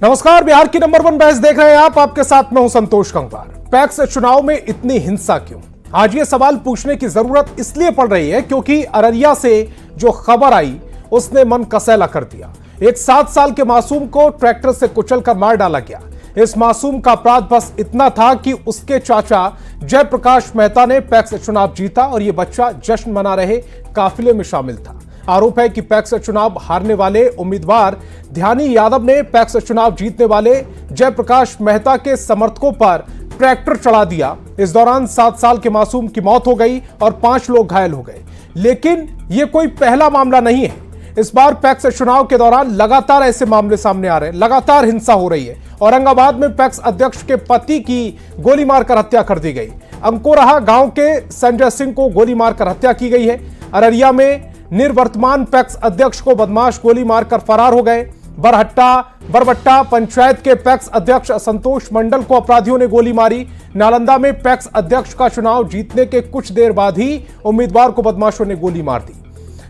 नमस्कार, बिहार की नंबर 1 बहस देख रहे हैं आप। आपके साथ मैं हूं संतोष गंगवार। पैक्स चुनाव में इतनी हिंसा क्यों? आज ये सवाल पूछने की जरूरत इसलिए पड़ रही है क्योंकि अररिया से जो खबर आई उसने मन कसैला कर दिया। एक 7 साल के मासूम को ट्रैक्टर से कुचलकर मार डाला गया। इस मासूम का अपराध बस इतना था कि उसके चाचा जयप्रकाश मेहता ने पैक्स चुनाव जीता और यह बच्चा जश्न मना रहे काफिले में शामिल था। आरोप है कि पैक्स चुनाव हारने वाले उम्मीदवार ध्यानी यादव ने पैक्स चुनाव जीतने वाले जयप्रकाश मेहता के समर्थकों पर ट्रैक्टर चढ़ा दिया। इस दौरान 7 साल के मासूम की मौत हो गई और 5 लोग घायल हो गए। लेकिन यह कोई पहला मामला नहीं है। इस बार पैक्स चुनाव के दौरान लगातार ऐसे मामले सामने आ रहे हैं, लगातार हिंसा हो रही है। औरंगाबाद में पैक्स अध्यक्ष के पति की गोली मारकर हत्या कर दी गई। अंकोराहा गांव के संजय सिंह को गोली मारकर हत्या की गई है। अररिया में निर्वर्तमान पैक्स अध्यक्ष को बदमाश गोली मारकर फरार हो गए। बरबट्टा पंचायत के पैक्स अध्यक्ष संतोष मंडल को अपराधियों ने गोली मारी। नालंदा में पैक्स अध्यक्ष का चुनाव जीतने के कुछ देर बाद ही उम्मीदवार को बदमाशों ने गोली मार दी।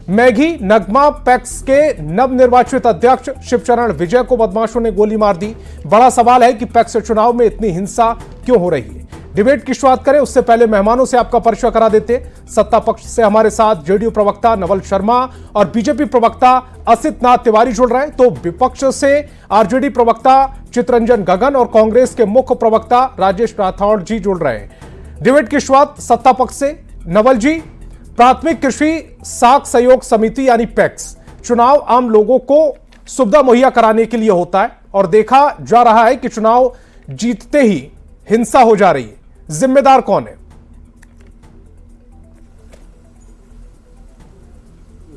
मैघी नगमा पैक्स के नवनिर्वाचित अध्यक्ष शिवचरण विजय को बदमाशों ने गोली मार दी। बड़ा सवाल है कि पैक्स चुनाव में इतनी हिंसा क्यों हो रही है। डिबेट की शुरुआत करें उससे पहले मेहमानों से आपका परिचय करा देते। सत्ता पक्ष से हमारे साथ जेडीयू प्रवक्ता नवल शर्मा और बीजेपी प्रवक्ता असित नाथ तिवारी जुड़ रहे हैं, तो विपक्ष से आरजेडी प्रवक्ता चितरंजन गगन और कांग्रेस के मुख्य प्रवक्ता राजेश राठौड़ जी जुड़ रहे हैं। डिबेट की शुरुआत सत्ता पक्ष से। नवल जी, प्राथमिक कृषि साख सहयोग समिति यानी पैक्स चुनाव आम लोगों को सुविधा मुहैया कराने के लिए होता है और देखा जा रहा है कि चुनाव जीतते ही हिंसा हो जा रही है। जिम्मेदार कौन है?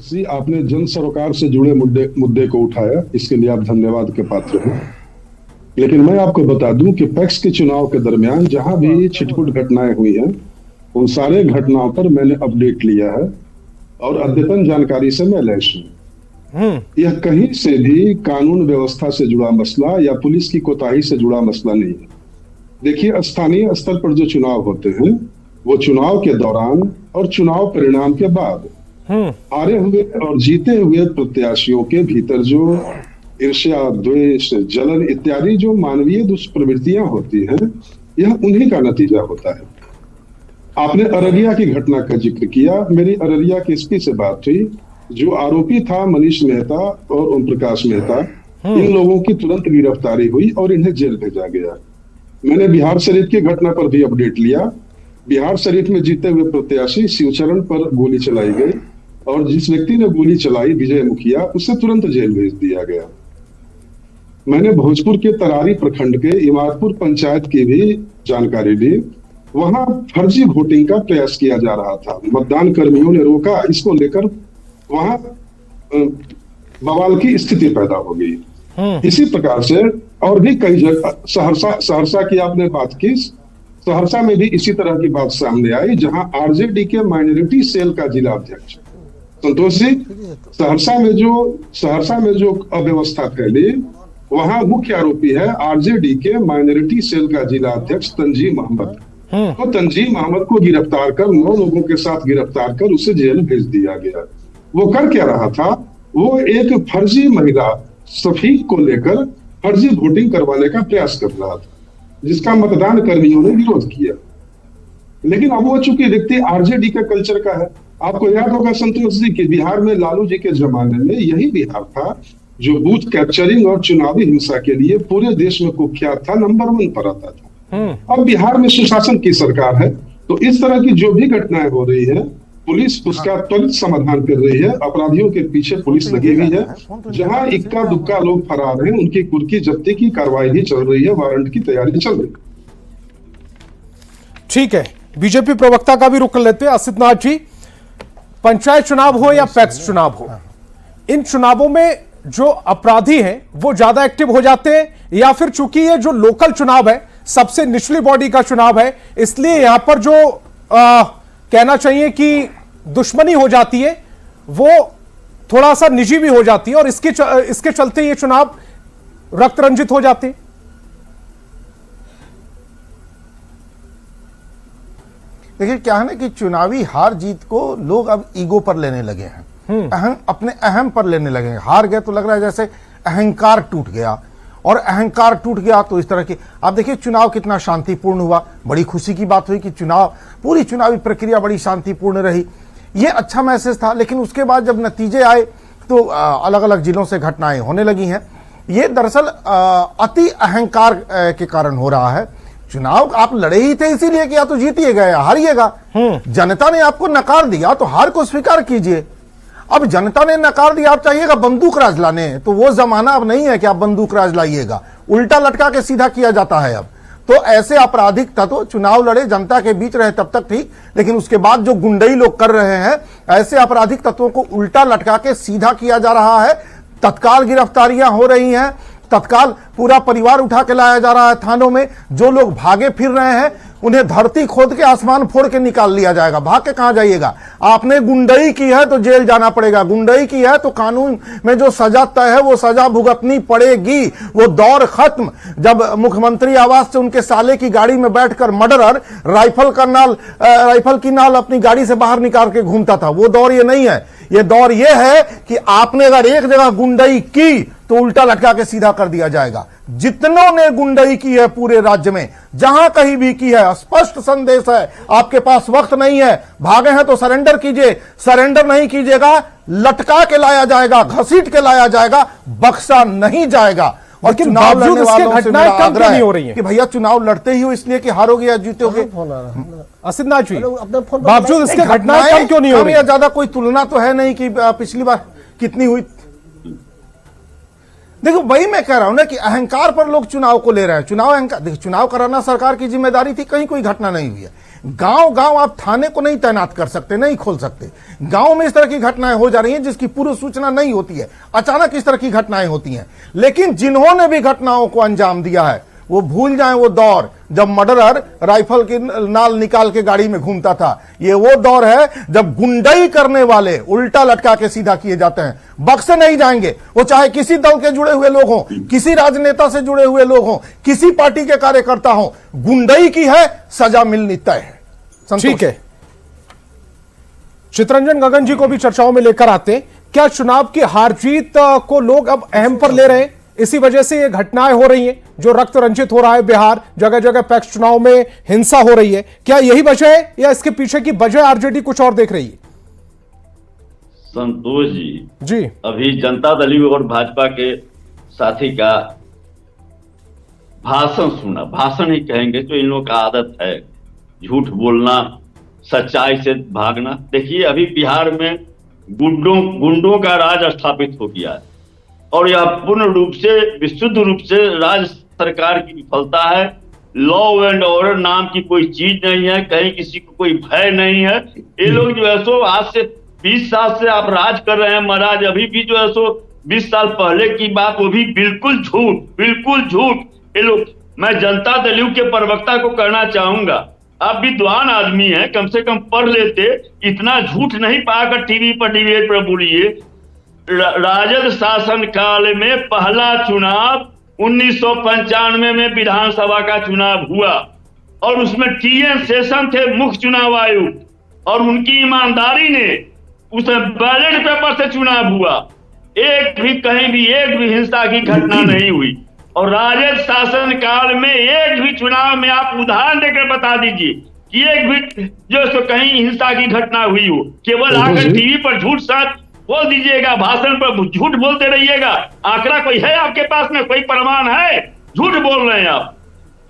जी, आपने जन सरोकार से जुड़े मुद्दे को उठाया, इसके लिए आप धन्यवाद के पात्र हैं। लेकिन मैं आपको बता दूं कि पैक्स के चुनाव के दरमियान जहां भी छिटपुट घटनाएं हुई हैं उन सारे घटनाओं पर मैंने अपडेट लिया है और अद्यतन जानकारी से मैं लैस हूं। यह कहीं से भी कानून व्यवस्था से जुड़ा मसला या पुलिस की कोताही से जुड़ा मसला नहीं है। देखिए, स्थानीय स्तर पर जो चुनाव होते हैं वो चुनाव के दौरान और चुनाव परिणाम के बाद हारे हुए और जीते हुए प्रत्याशियों के भीतर जो ईर्ष्या, द्वेष, जलन इत्यादि जो मानवीय दुष्प्रवृत्तियां होती हैं, यह उन्हीं का नतीजा होता है। आपने अररिया की घटना का जिक्र किया। मेरी अररिया के एसपी से बात हुई। जो आरोपी था मनीष मेहता और ओम प्रकाश मेहता, इन लोगों की तुरंत गिरफ्तारी हुई और इन्हें जेल भेजा गया। मैंने बिहार शरीफ की घटना पर भी अपडेट लिया। बिहार शरीफ में जीते हुए प्रत्याशी शिवचरण पर गोली चलाई गई और जिस व्यक्ति ने गोली चलाई, विजय मुखिया, उसे तुरंत जेल भेज दिया गया। मैंने भोजपुर के तरारी प्रखंड के इमादपुर पंचायत की भी जानकारी दी। वहां फर्जी वोटिंग का प्रयास किया जा रहा था। मतदान कर्मियों ने रोका, इसको लेकर वहां बवाल की स्थिति पैदा हो गई। इसी प्रकार से और भी कई जगह, सहरसा की आपने बात की, सहरसा में भी इसी तरह की बात सामने आई जहां आरजेडी के माइनॉरिटी सेल का जिला अध्यक्ष संतोष जी, सहरसा में जो अव्यवस्था फैली वहां मुख्य आरोपी है आरजेडी के माइनॉरिटी सेल का जिला अध्यक्ष तंजीम अहमद। तो तंजीम अहमद को गिरफ्तार कर 9 लोगों के साथ गिरफ्तार कर उसे जेल भेज दिया गया। वो कर क्या रहा था? वो एक फर्जी महिला सफीक को लेकर फर्जी वोटिंग करवाने का प्रयास कर रहा था, जिसका मतदान कर्मियों ने विरोध किया। लेकिन अब वो चूंकि व्यक्ति आरजेडी के कल्चर का है, आपको याद होगा संतोष जी कि बिहार में लालू जी के जमाने में यही बिहार था जो बूथ कैप्चरिंग और चुनावी हिंसा के लिए पूरे देश में कुख्यात था, नंबर 1 पर आता था। अब बिहार में सुशासन की सरकार है, तो इस तरह की जो भी घटनाएं हो रही है पुलिस उसका त्वरित समाधान कर रही है। अपराधियों के पीछे पुलिस लगी हुई है। जहां इक्का दुक्का लोग फरार हैं उनकी कुर्की जब्ती की कार्रवाई भी चल रही है, वारंट की तैयारी चल रही है। ठीक है, बीजेपी प्रवक्ता का भी रुख कर लेते हैं। असित नाथ जी, पंचायत चुनाव हो या पैक्स चुनाव हो, इन चुनावों में जो अपराधी हैं वो ज्यादा एक्टिव हो जाते हैं या फिर चूंकि ये जो लोकल चुनाव है, सबसे निचली बॉडी का चुनाव है, इसलिए यहां पर जो कहना चाहिए कि दुश्मनी हो जाती है वो थोड़ा सा निजी भी हो जाती है और इसके चलते ये चुनाव रक्त रंजित हो जाते हैं? देखिए, क्या है ना कि चुनावी हार जीत को लोग अब ईगो पर लेने लगे हैं, अपने अहम पर लेने लगे हैं। हार गए तो लग रहा है जैसे अहंकार टूट गया और अहंकार टूट गया। तो इस तरह के आप देखिए चुनाव कितना शांतिपूर्ण हुआ, बड़ी खुशी की बात हुई कि पूरी चुनावी प्रक्रिया बड़ी शांतिपूर्ण रही, ये अच्छा मैसेज था। लेकिन उसके बाद जब नतीजे आए तो अलग अलग जिलों से घटनाएं होने लगी हैं। ये दरअसल अति अहंकार के कारण हो रहा है। चुनाव आप लड़े ही थे इसीलिए कि या तो जीतिएगा या हारिएगा। जनता ने आपको नकार दिया तो हार को स्वीकार कीजिए। अब जनता ने नकार दिया, आप चाहिएगा बंदूक राज लाने, तो वो जमाना अब नहीं है कि आप बंदूक राज लाइएगा, उल्टा लटका के सीधा किया जाता है अब। तो ऐसे आपराधिक तत्व चुनाव लड़े, जनता के बीच रहे तब तक ठीक, लेकिन उसके बाद जो गुंडई लोग कर रहे हैं, ऐसे आपराधिक तत्वों को उल्टा लटका के सीधा किया जा रहा है। तत्काल गिरफ्तारियां हो रही हैं, तत्काल पूरा परिवार उठा के लाया जा रहा है थानों में। जो लोग भागे फिर रहे हैं उन्हें धरती खोद के आसमान फोड़ के निकाल लिया जाएगा। भाग के कहां जाइएगा? आपने गुंडई की है तो जेल जाना पड़ेगा, गुंडई की है तो कानून में जो सजा तय है वो सजा भुगतनी पड़ेगी। वो दौर खत्म जब मुख्यमंत्री आवास से उनके साले की गाड़ी में बैठकर मर्डरर राइफल की नाल अपनी गाड़ी से बाहर निकाल के घूमता था। वो दौर ये नहीं है। ये दौर ये है कि आपने अगर एक जगह गुंडई की तो उल्टा लटका के सीधा कर दिया जाएगा। जितनों ने गुंडई की है पूरे राज्य में, जहां कहीं भी की है, स्पष्ट संदेश है, आपके पास वक्त नहीं है, भागे हैं तो सरेंडर कीजिए। सरेंडर नहीं कीजिएगा, लटका के लाया जाएगा, घसीट के लाया जाएगा, बख्शा नहीं जाएगा। और चुनाव लड़ने वालों से मेरा आग्रह नहीं हो रही है कि भैया चुनाव लड़ते ही हो इसलिए कि हारोगे या जीतोगे। असित जी, बावजूद इसके घटनाएं कम क्यों नहीं हो रही? ज्यादा कोई तुलना तो है नहीं कि पिछली बार कितनी हुई। देखो वही मैं कह रहा हूं ना कि अहंकार पर लोग चुनाव को ले रहे हैं। चुनाव अहंकार, देखो चुनाव कराना सरकार की जिम्मेदारी थी, कहीं कोई घटना नहीं हुई है। गांव गांव आप थाने को नहीं तैनात कर सकते, नहीं खोल सकते। गांव में इस तरह की घटनाएं हो जा रही हैं जिसकी पूर्व सूचना नहीं होती है, अचानक इस तरह की घटनाएं होती हैं। लेकिन जिन्होंने भी घटनाओं को अंजाम दिया है वो भूल जाएं वो दौर जब मर्डरर राइफल की नाल निकाल के गाड़ी में घूमता था। ये वो दौर है जब गुंडई करने वाले उल्टा लटका के सीधा किए जाते हैं, बख्शे नहीं जाएंगे। वो चाहे किसी दल के जुड़े हुए लोग हों, किसी राजनेता से जुड़े हुए लोग हों, किसी पार्टी के कार्यकर्ता हों, गुंडई की है सजा मिलनी तय है। ठीक है, चितरंजन गगन जी को भी चर्चाओं में लेकर आते। क्या चुनाव की हार जीत को लोग अब अहम पर ले रहे हैं? इसी वजह से ये घटनाएं हो रही हैं, जो रक्त रंजित हो रहा है बिहार, जगह जगह पैक्स चुनाव में हिंसा हो रही है। क्या यही वजह है या इसके पीछे की वजह आरजेडी कुछ और देख रही है? संतोष जी, अभी जनता दल और भाजपा के साथी का भाषण सुना, भाषण ही कहेंगे, तो इन लोगों का आदत है झूठ बोलना, सच्चाई से भागना। देखिए अभी बिहार में गुंडों का राज स्थापित हो गया है और यह पूर्ण रूप से विशुद्ध रूप से राज्य सरकार की विफलता है। लॉ एंड ऑर्डर नाम की कोई चीज नहीं है, कहीं किसी को कोई भय नहीं है। ये लोग जो है सो आज से 20 साल से आप राज कर रहे हैं महाराज, अभी भी जो है सो 20 साल पहले की बात, वो भी बिल्कुल झूठ, बिल्कुल झूठ। ये लोग, मैं जनता दल के प्रवक्ता को कहना चाहूंगा, आप विद्वान आदमी हैं, कम से कम पढ़ लेते, इतना झूठ नहीं पाकर टीवी पर डिबेट पर बोलिए। राजद शासन काल में पहला चुनाव 1995 में विधानसभा का चुनाव हुआ और उसमें टीएन शेषन थे मुख्य चुनाव आयुक्त और उनकी ईमानदारी ने उसमें बैलेट पेपर से चुनाव हुआ। एक भी हिंसा की घटना नहीं हुई। और राजद शासन काल में एक भी चुनाव में आप उदाहरण देकर बता दीजिए कि एक भी जो सो कहीं हिंसा की घटना हुई हो। केवल आकर टीवी पर झूठ साथ बोल दीजिएगा, भाषण पर झूठ बोलते रहिएगा। आंकड़ा कोई है आपके पास में? कोई प्रमाण है? झूठ बोल रहे हैं आप।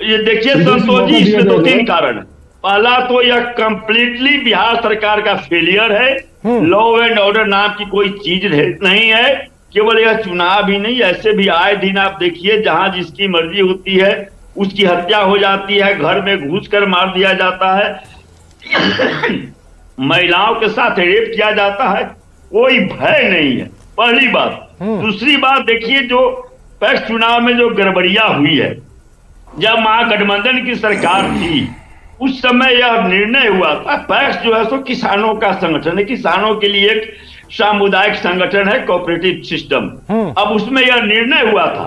ये देखिए संतोष जी, इसमें 2-3 कारण है। पहला तो यह कंप्लीटली बिहार सरकार का फेलियर है। लॉ एंड ऑर्डर नाम की कोई चीज नहीं है। केवल यह चुनाव ही नहीं, ऐसे भी आए दिन आप देखिए जहां जिसकी मर्जी होती है उसकी हत्या हो जाती है, घर में घुसकर मार दिया जाता है, महिलाओं के साथ रेप किया जाता है, कोई भय नहीं है। पहली बात। दूसरी बात देखिए, जो पैक्स चुनाव में जो गड़बड़ियां हुई है, जब महागठबंधन की सरकार थी उस समय यह निर्णय हुआ था, पैक्स जो है सो किसानों का संगठन है, किसानों के लिए एक सामुदायिक संगठन है, कोऑपरेटिव सिस्टम। अब उसमें यह निर्णय हुआ था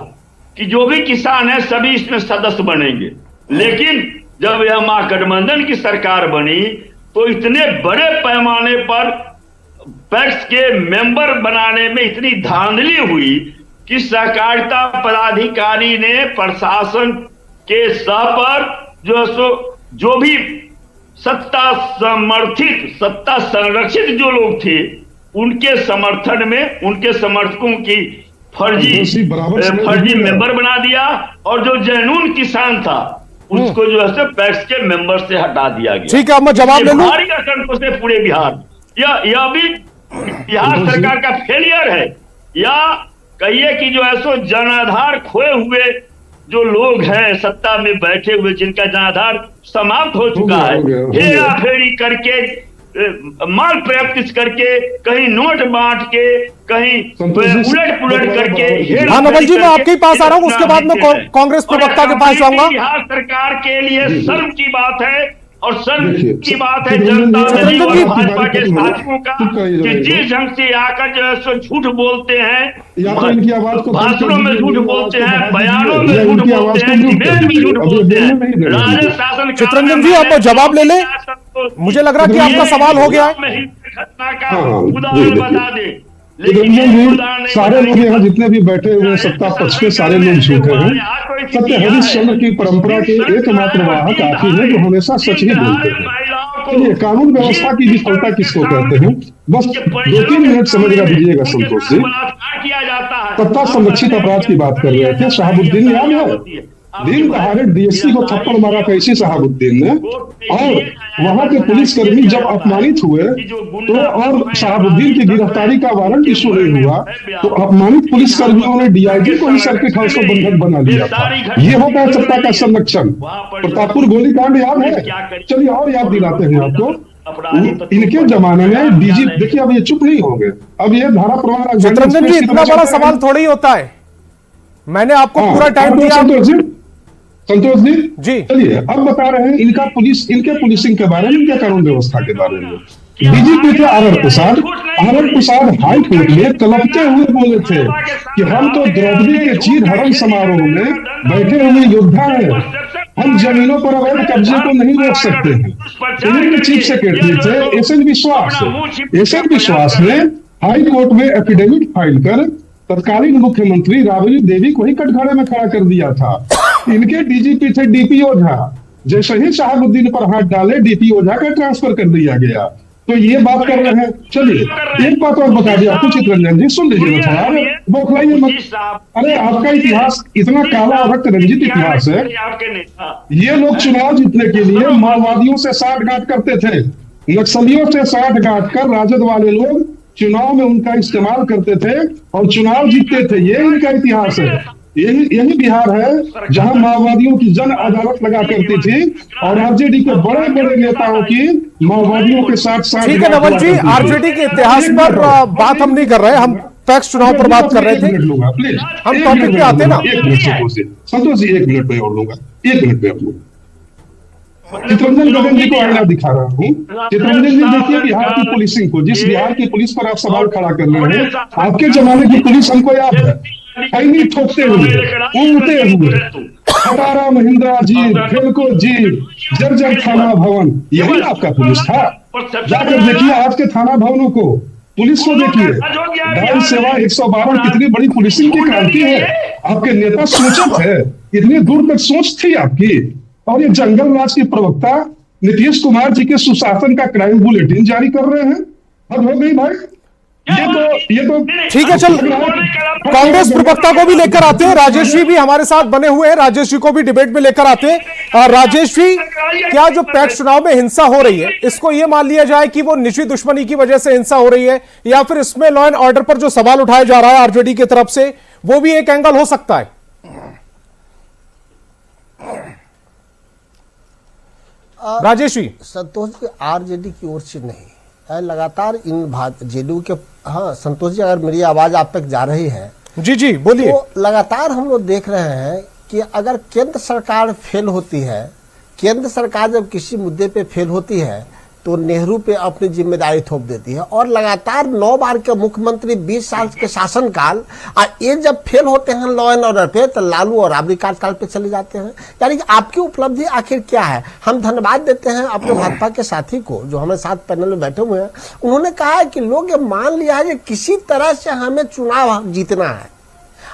कि जो भी किसान है सभी इसमें सदस्य बनेंगे। लेकिन जब यह महागठबंधन की सरकार बनी तो इतने बड़े पैमाने पर पैक्स के मेंबर बनाने में इतनी धांधली हुई कि सहकारिता पदाधिकारी ने प्रशासन के सह पर जो भी सत्ता समर्थित, सत्ता संरक्षित जो लोग थे, उनके समर्थन में उनके समर्थकों की फर्जी मेंबर बना दिया, और जो जनून किसान था उसको जो है पैक्स के मेंबर से हटा दिया गया। ठीक है, अब मैं जवाब ले लूं। भारी असंतोष है पूरे बिहार। यह भी बिहार सरकार का फेलियर है, या कहिए कि जो है सो जनाधार खोए हुए जो लोग हैं सत्ता में बैठे हुए, जिनका जनाधार समाप्त हो चुका है, हेरा फेरी करके, माल प्रैक्टिस करके, कहीं नोट बांट के, कहीं उलट पुलट करके। हाँ नवल जी, मैं आपके ही पास आ रहा हूँ, उसके बाद मैं कांग्रेस प्रवक्ता के पास जाऊंगा। बिहार सरकार के लिए शर्म की बात है, और शर्म की बात है जनता और भाजपा के साथियों का, कि जिस ढंग से आकर जो है सो झूठ बोलते हैं, भाषणों में झूठ बोलते हैं, बयानों में झूठ बोलते हैं, डिबेट में झूठ बोलते हैं, राजद शासन। चित्रंजन जी, आप जवाब ले लें, मुझे लग रहा है कि आपका सवाल हो गया है। घटना का उदाहरण बता दे। सारे लोग यहाँ जितने भी बैठे हुए सत्ता पक्ष के सारे लोग झूठे हैं। सत्य हरिश्चंद्र की परंपरा के एकमात्र वाहक आप ही हैं जो हमेशा सच ही बोलते हैं। चलिए, कानून व्यवस्था की विफलता किसको कहते हैं, बस 2-3 मिनट समझना दीजिएगा संतोष जी। सत्ता संरक्षित अपराध की बात कर रहे थे, शहाबुद्दीन याद है, दिन दहाड़े डीएसपी को थप्पड़ मारा कैसे शहाबुद्दीन ने, और वहां के पुलिसकर्मी जब अपमानित हुए तो, और शहाबुद्दीन की गिरफ्तारी का वारंट इशू नहीं हुआ, तो अपमानित पुलिसकर्मियों ने डीआईजी को ही सर्किट हाउस को बंधक बना लिया था। ये होता है सत्ता का संरक्षण। प्रतापपुर गोलीकांड याद है, चलिए और याद दिलाते हैं आपको। इनके जमाने में डीजी, देखिए अब ये चुप नहीं होंगे, अब ये धारा प्रमाण। चित्रंजन जी, इतना बड़ा सवाल थोड़ी होता है, मैंने आपको पूरा टाइम दिया। संतोष जी, चलिए अब बता रहे हैं इनके पुलिसिंग के बारे में, इनके कानून व्यवस्था के बारे में। डीजीपी थे आर प्रसाद हाई कोर्ट में कलपते हुए बोले थे कि हम तो द्रौपदी के चीर हरण समारोह में बैठे हुए योद्धा हैं, हम जमीनों पर अवैध कब्जे को नहीं रोक सकते हैं। इनके चीफ सेक्रेटरी थे एसएन विश्वास ने हाई कोर्ट में एफिडेविट फाइल कर तत्कालीन मुख्यमंत्री राबड़ी देवी को ही कटघरे में खड़ा कर दिया था। इनके डीजीपी थे डीपी ओझा, जैसे ही शहाबुद्दीन पर हाथ डाले डीपी ओझा का ट्रांसफर कर दिया गया। तो ये बात कर रहे हैं। चलिए एक बात और बता दिया आपको चित्रंजन जी, सुन लीजिए थोड़ा, बौखलाइए मत। अरे आपका इतिहास इतना काला और रक्त रंजित इतिहास है। ये लोग चुनाव जीतने के लिए माओवादियों से साठगांठ करते थे, नक्सलियों से साठगांठ कर राजद वाले लोग चुनाव में उनका इस्तेमाल करते थे और चुनाव जीतते थे। ये इनका इतिहास है। यही बिहार है जहां माओवादियों की जन अदालत लगा करती थी और आरजेडी के बड़े बड़े नेताओं की माओवादियों के साथ साथ। ठीक है नवल जी, आरजेडी के इतिहास पर बात हम नहीं कर रहे, हम पैक्स चुनाव पर बात कर रहे थे। प्लीज हम टॉपिक पे आते ना। संतोष जी 1 मिनट पे और लूंगा, 1 मिनट पे आप लूंगा। चित्रंजन गगन जी को आईना दिखा रहा हूँ। चित्रंजन जी देखिए बिहार की पुलिसिंग को, जिस बिहार की पुलिस पर आप सवाल खड़ा कर रहे हैं, आपके जमाने की पुलिस हमको याद है। खैनी ठोकते हुए, ऊँगते हुए, खटारा महिंद्रा जी, खेलको जी, जर्जर थाना भवन, यही आपका पुलिस था। जाकर देखिए आज के थाना भवनों को, पुलिस को देखिए। डायल सेवा 112 कितनी बड़ी पुलिसिंग की क्रांति है। आपके नेता सोचत है, इतनी दूर तक सोच थी आपकी। और ये जंगल राज के प्रवक्ता नीतीश कुमार जी के सुशासन का क्राइम बुलेटिन जारी कर रहे हैं। अब हो गई भाई, ये तो ठीक है। चल, कांग्रेस प्रवक्ता को भी लेकर आते हैं, राजेश जी भी हमारे साथ बने हुए हैं, राजेश जी को भी डिबेट में लेकर आते हैं। राजेश जी, क्या जो पैक्स चुनाव में हिंसा हो रही है, इसको ये मान लिया जाए कि वो निजी दुश्मनी की वजह से हिंसा हो रही है, या फिर इसमें लॉ एंड ऑर्डर पर जो सवाल उठाया जा रहा है आरजेडी की तरफ से, वो भी एक एंगल हो सकता है? राजेश जी। संतोष जी, आरजेडी की ओर से नहीं है, लगातार इन जेडीयू के। हाँ संतोष जी, अगर मेरी आवाज आप तक जा रही है? जी जी बोलिए। तो लगातार हम लोग देख रहे हैं कि अगर केंद्र सरकार फेल होती है, केंद्र सरकार जब किसी मुद्दे पे फेल होती है तो नेहरू पे अपनी जिम्मेदारी थोप देती है। और लगातार 9 बार के मुख्यमंत्री 20 साल के शासनकाल, ये जब फेल होते हैं लॉ एंड ऑर्डर पे, तो लालू और राबड़ी कार्यकाल पे चले जाते हैं। यानी कि आपकी उपलब्धि आखिर क्या है? हम धन्यवाद देते हैं अपने भाजपा के साथी को जो हमारे साथ पैनल में बैठे हुए हैं। उन्होंने कहा है कि लोग ये मान लिया है कि किसी तरह से हमें चुनाव जीतना है।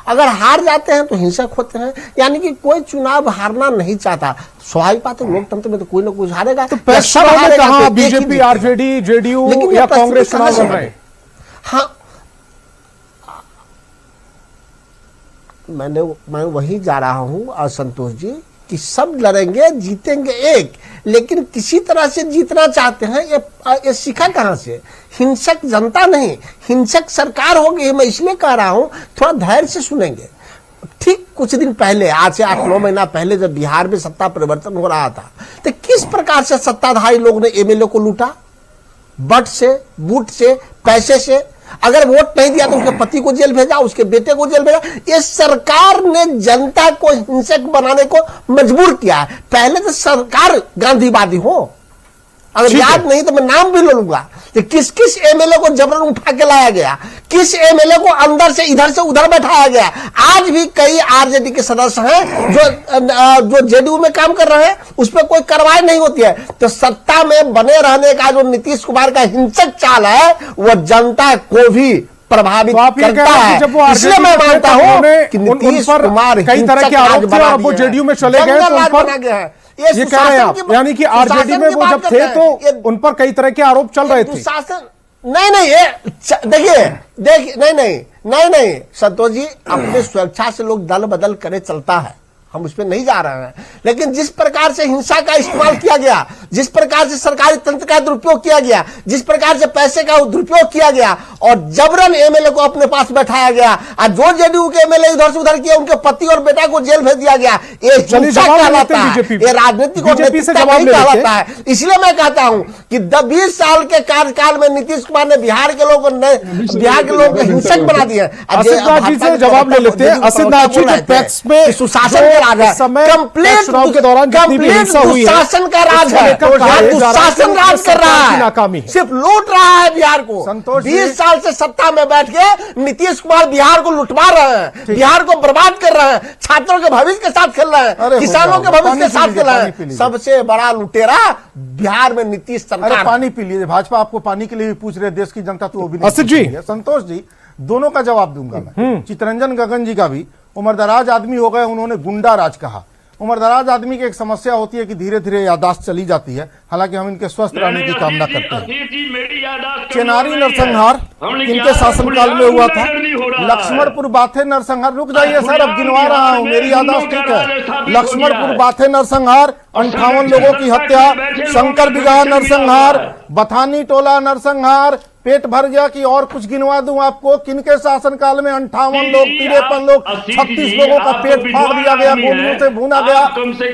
अगर हार जाते हैं तो हिंसक होते हैं। यानी कि कोई चुनाव हारना नहीं चाहता, स्वाभाविक बात है, लोकतंत्र में तो कोई ना कोई हारेगा। तो कहां बीजेपी, आरजेडी, जेडीयू या कांग्रेस चुनाव लड़ रहे हैं? हाँ, मैं वही जा रहा हूं संतोष जी कि सब लड़ेंगे, जीतेंगे एक, लेकिन किसी तरह से जीतना चाहते हैं। ये सीखा कहां से? हिंसक जनता नहीं, हिंसक सरकार होगी। मैं इसलिए कह रहा हूं थोड़ा धैर्य से सुनेंगे। ठीक कुछ दिन पहले, आज से 8-9 महीना पहले, जब बिहार में सत्ता परिवर्तन हो रहा था, तो किस प्रकार से सत्ताधारी लोग ने एमएलए को लूटा? बट से, बूट से, पैसे से। अगर वोट नहीं दिया तो उसके पति को जेल भेजा, उसके बेटे को जेल भेजा। ये सरकार ने जनता को हिंसक बनाने को मजबूर किया है। पहले तो सरकार गांधीवादी हो, अगर याद नहीं तो मैं नाम भी ले लूंगा कि किस किस एमएलए को जबरन उठा के लाया गया, किस एमएलए को अंदर से इधर से उधर बैठाया गया। आज भी कई आरजेडी के सदस्य हैं जो जेडीयू में काम कर रहे हैं, उस पर कोई कार्रवाई नहीं होती है। तो सत्ता में बने रहने का जो नीतीश कुमार का हिंसक चाल है, वो जनता को भी प्रभावित करता है। इसलिए मैं मानता हूं कि नीतीश कुमार कई तरह के आरोप थे और वो जेडीयू में चले गए, तो उन पर ये कह रहे हैं आप, यानी कि आरजेडी में वो जब थे तो उन पर कई तरह के आरोप चल रहे थे। नहीं, ये देखिए, नहीं संतोष जी, अपने स्वेच्छा से लोग दल बदल करे चलता है, हम उस पर नहीं जा रहे हैं। लेकिन जिस प्रकार से हिंसा का इस्तेमाल किया गया, जिस प्रकार से सरकारी तंत्र का दुरुपयोग किया गया, जिस प्रकार से पैसे का दुरुपयोग किया गया और जबरन एमएलए को अपने पास बैठाया गया, और जो जेडीयू के एमएलए इधर से उधर किया, उनके पति और बेटा को जेल भेज दिया गया, ये हिंसा कहलाता है, ये राजनीतिक और नैतिकता नहीं कहलाता है। इसलिए मैं कहता हूं कि 20 साल के कार्यकाल में नीतीश कुमार ने बिहार के लोगों को हिंसक बना दिया। जवाब ले लेते हैं असितनाथ जी, पैक्स में सुशासन कंप्लीट चुनाव के दौरान शासन का राज है, शासन राज कर रहा है, सिर्फ लूट रहा है बिहार को। 20 साल से सत्ता में बैठ के नीतीश कुमार बिहार को लुटवा रहे हैं, बिहार को बर्बाद कर रहे हैं, छात्रों के भविष्य के साथ खेल रहे हैं, किसानों के भविष्य के साथ खेल रहे हैं। सबसे बड़ा लुटेरा बिहार में नीतीश सरकार। पानी पी लीजिए, भाजपा आपको पानी के लिए भी पूछ रहे, देश की जनता तो वो भी नहीं। संतोष जी, दोनों का जवाब दूंगा मैं। चितरंजन गगन जी का भी, उम्रदराज आदमी हो गए, उन्होंने गुंडा राज कहा। उम्रदराज आदमी की एक समस्या होती है कि धीरे धीरे याददाश्त चली जाती है, हालांकि हम इनके स्वस्थ रहने की कामना करते हैं। चेनारी नरसंहार इनके शासनकाल में हुआ था। लक्ष्मणपुर बाथे नरसंहार, रुक जाइए सर, अब गिनवा रहा हूं, मेरी याददाश्त ठीक है। लक्ष्मणपुर बाथे नरसंहार, 58 लोगों की हत्या। शंकर बिगहा नरसंहार, बथानी टोला नरसंहार, पेट भर गया कि और कुछ गिनवा दूं आपको? किनके शासनकाल में 58 लोग, 53 लोग, 36 लोगों का पेट फाड़ दिया गया, गोलियों से भूना गया।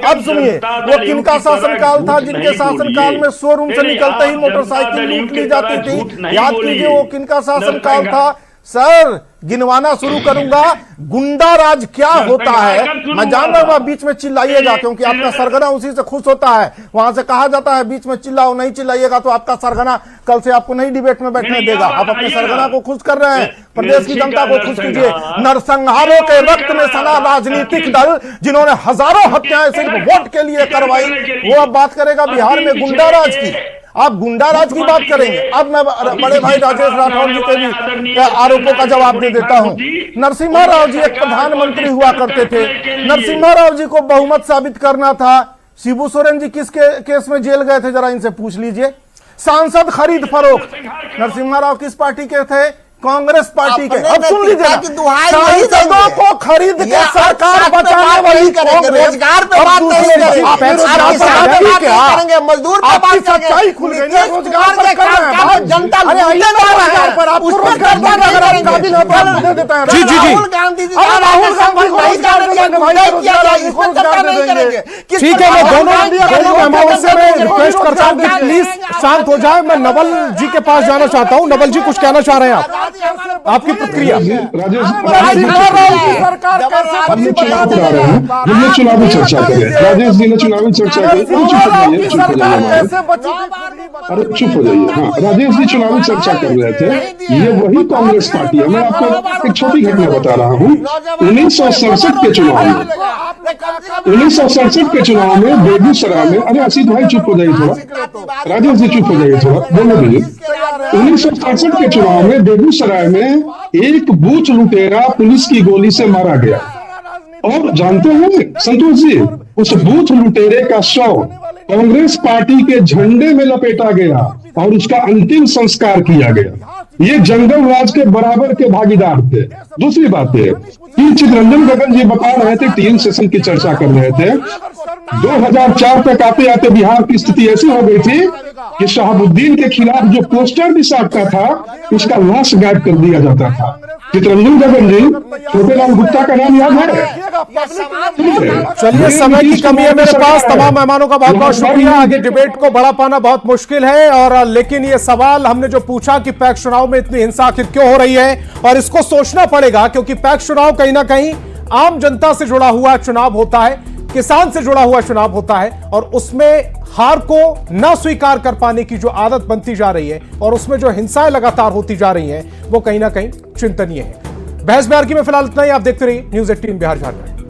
अब सुनिए, वो किनका शासनकाल था जिनके शासनकाल में शोरूम से निकलते ही मोटरसाइकिल लूट ली जाती थी? याद कीजिए वो किनका शासनकाल था। सर, गिनवाना शुरू करूंगा, गुंडा राज क्या होता है। मैं जान रहा हूं बीच में चिल्लाइएगा, क्योंकि आपका सरगना उसी से खुश होता है। वहां से कहा जाता है बीच में चिल्लाओ, नहीं चिल्लाइएगा तो आपका सरगना कल से आपको नहीं डिबेट में बैठने देगा। आप अपने सरगना को खुश कर रहे हैं, प्रदेश की जनता को खुश कीजिए। नरसंहारों के रक्त में सना राजनीतिक दल, जिन्होंने हजारों हत्याएं सिर्फ वोट के लिए करवाई, वो अब बात करेगा बिहार में गुंडा राज की। आप गुंडा राज की बात करेंगे। अब मैं बड़े भाई राजेश राठौर जी के भी आरोपों का जवाब दे देता हूं। नरसिम्हा राव जी एक प्रधानमंत्री हुआ करते थे, नरसिम्हा राव जी को बहुमत साबित करना था। शिबू सोरेन जी किस केस में जेल गए थे, जरा इनसे पूछ लीजिए। सांसद खरीद फरोख्त, नरसिम्हा राव किस पार्टी के थे? कांग्रेस पार्टी के। अब सुन लीजिए, सांसदों को खरीद के सरकार बचाने वाली कांग्रेस, रोजगार पे बात नहीं करेंगे, मजदूर पे बात सच्चाई खुल गई। रोजगार पर कर रहे हैं जनता, पर आप रोजगार जी जी जी, राहुल गांधी जी ठीक है। मैं दोनों मेहमानों से मैं रिक्वेस्ट करता हूं कि प्लीज शांत हो जाए। मैं नवल जी के पास जाना चाहता हूं। नवल जी, कुछ कहना चाह रहे हैं आप? आपकी प्रतिक्रिया। राजेश, हमने चुनाव करा रहे हैं, हमने चुनावी चर्चा करी है। राजेश जी ने चुनावी चर्चा की, अरे चुप हो जाइए। हाँ, राजेश जी चुनावी चर्चा कर रहे थे, ये वही कांग्रेस पार्टी है। मैं आपको एक छोटी घटना बता रहा हूँ। 1967 के चुनाव में, 1967 के चुनाव में बेगूसराय में, अरे असीत भाई चुप हो जाइए थोड़ा, राजेश जी चुप हो जाइए थोड़ा, बोलो दीजिए। 1967 के चुनाव में बेगूसराय में एक बूथ लुटेरा पुलिस की गोली से मारा गया। और जानते हैं संतोष जी, उस बूथ लुटेरे का शव कांग्रेस पार्टी के झंडे में लपेटा गया और उसका अंतिम संस्कार किया गया। ये जंगल राज के बराबर के भागीदार थे। दूसरी बात है कि चितरंजन गगन जी बता रहे थे, टीएन सेशन की चर्चा कर रहे थे, 2004 तक आते आते बिहार की स्थिति ऐसी हो गई थी कि शहाबुद्दीन के खिलाफ जो पोस्टर भी साटता था उसका लाश गायब कर दिया जाता था। चितरंजन गगन जी, छोटेलाल गुप्ता का नाम याद है? चलिए, समय की कमी है मेरे पास। तमाम मेहमानों का बहुत बहुत शुक्रिया। आगे डिबेट को बढ़ा पाना बहुत मुश्किल है, और लेकिन ये सवाल हमने जो पूछा कि पैक्स चुनाव में इतनी हिंसा आखिर क्यों हो रही है, और इसको सोचना पड़ेगा क्योंकि पैक्स चुनाव कहीं ना कहीं आम जनता से जुड़ा हुआ चुनाव होता है, किसान से जुड़ा हुआ चुनाव होता है, और उसमें हार को ना स्वीकार कर पाने की जो आदत बनती जा रही है और उसमें जो हिंसाएं लगातार होती जा रही हैं वो कहीं ना कहीं चिंतनीय है। बहस बिहार की में फिलहाल इतना ही। आप देखते रहिए न्यूज़ 18 बिहार झारखंड।